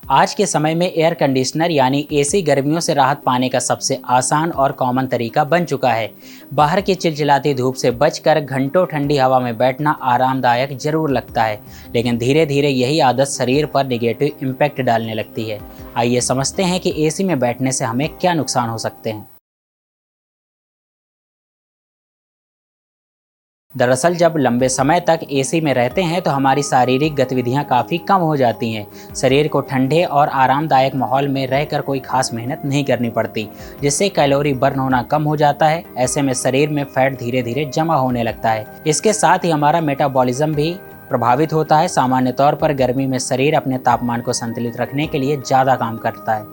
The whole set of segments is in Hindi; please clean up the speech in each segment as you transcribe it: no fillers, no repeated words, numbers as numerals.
आज के समय में एयर कंडीशनर यानी एसी गर्मियों से राहत पाने का सबसे आसान और कॉमन तरीका बन चुका है। बाहर की चिलचिलाती धूप से बचकर घंटों ठंडी हवा में बैठना आरामदायक जरूर लगता है, लेकिन धीरे धीरे यही आदत शरीर पर नेगेटिव इम्पैक्ट डालने लगती है। आइए समझते हैं कि एसी में बैठने से हमें क्या नुकसान हो सकते हैं। दरअसल जब लंबे समय तक एसी में रहते हैं तो हमारी शारीरिक गतिविधियां काफ़ी कम हो जाती हैं। शरीर को ठंडे और आरामदायक माहौल में रहकर कोई खास मेहनत नहीं करनी पड़ती, जिससे कैलोरी बर्न होना कम हो जाता है। ऐसे में शरीर में फैट धीरे धीरे जमा होने लगता है। इसके साथ ही हमारा मेटाबॉलिज्म भी प्रभावित होता है। सामान्य तौर पर गर्मी में शरीर अपने तापमान को संतुलित रखने के लिए ज़्यादा काम करता है,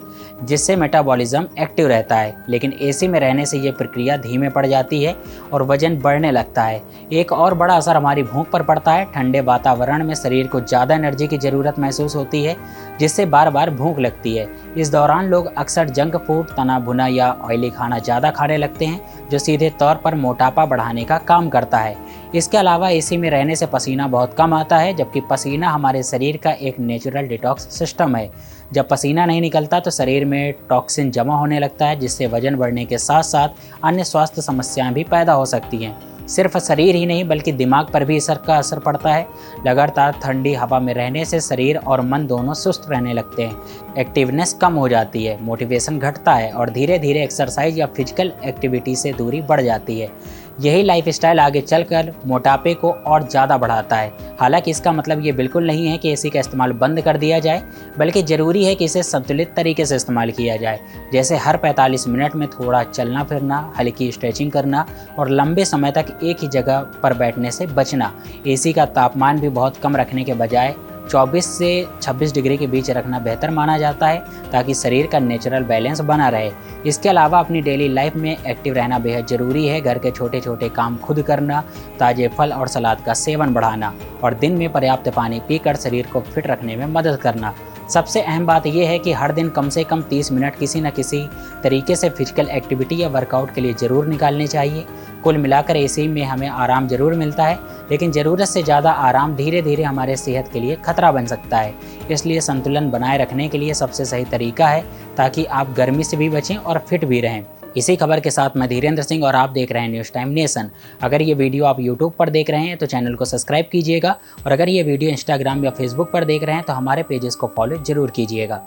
जिससे मेटाबॉलिज्म एक्टिव रहता है। लेकिन एसी में रहने से ये प्रक्रिया धीमे पड़ जाती है और वजन बढ़ने लगता है। एक और बड़ा असर हमारी भूख पर पड़ता है। ठंडे वातावरण में शरीर को ज़्यादा एनर्जी की ज़रूरत महसूस होती है, जिससे बार बार भूख लगती है। इस दौरान लोग अक्सर जंक फूड, तना भुना या ऑयली खाना ज़्यादा खाने लगते हैं, जो सीधे तौर पर मोटापा बढ़ाने का काम करता है। इसके अलावा एसी में रहने से पसीना बहुत कम आता है, जबकि पसीना हमारे शरीर का एक नेचुरल डिटॉक्स सिस्टम है। जब पसीना नहीं निकलता तो शरीर में टॉक्सिन जमा होने लगता है, जिससे वजन बढ़ने के साथ साथ अन्य स्वास्थ्य समस्याएं भी पैदा हो सकती हैं। सिर्फ शरीर ही नहीं बल्कि दिमाग पर भी इसका असर पड़ता है। लगातार ठंडी हवा में रहने से शरीर और मन दोनों सुस्त रहने लगते हैं। एक्टिवनेस कम हो जाती है, मोटिवेशन घटता है और धीरे धीरे एक्सरसाइज या फिजिकल एक्टिविटी से दूरी बढ़ जाती है। यही लाइफस्टाइल आगे चलकर मोटापे को और ज़्यादा बढ़ाता है। हालांकि इसका मतलब ये बिल्कुल नहीं है कि एसी का इस्तेमाल बंद कर दिया जाए, बल्कि ज़रूरी है कि इसे संतुलित तरीके से इस्तेमाल किया जाए। जैसे हर 45 मिनट में थोड़ा चलना फिरना, हल्की स्ट्रेचिंग करना और लंबे समय तक एक ही जगह पर बैठने से बचना। एसी का तापमान भी बहुत कम रखने के बजाय 24 से 26 डिग्री के बीच रखना बेहतर माना जाता है, ताकि शरीर का नेचुरल बैलेंस बना रहे। इसके अलावा अपनी डेली लाइफ में एक्टिव रहना बेहद ज़रूरी है। घर के छोटे छोटे काम खुद करना, ताज़े फल और सलाद का सेवन बढ़ाना और दिन में पर्याप्त पानी पीकर शरीर को फिट रखने में मदद करना। सबसे अहम बात यह है कि हर दिन कम से कम 30 मिनट किसी न किसी तरीके से फिजिकल एक्टिविटी या वर्कआउट के लिए ज़रूर निकालने चाहिए। कुल मिलाकर एसी में हमें आराम ज़रूर मिलता है, लेकिन ज़रूरत से ज़्यादा आराम धीरे धीरे हमारे सेहत के लिए खतरा बन सकता है। इसलिए संतुलन बनाए रखने के लिए सबसे सही तरीका है, ताकि आप गर्मी से भी बचें और फिट भी रहें। इसी खबर के साथ मैं धीरेन्द्र सिंह और आप देख रहे हैं न्यूज़ टाइम नेशन। अगर ये वीडियो आप यूट्यूब पर देख रहे हैं तो चैनल को सब्सक्राइब कीजिएगा, और अगर ये वीडियो इंस्टाग्राम या फेसबुक पर देख रहे हैं तो हमारे पेजेस को फॉलो जरूर कीजिएगा।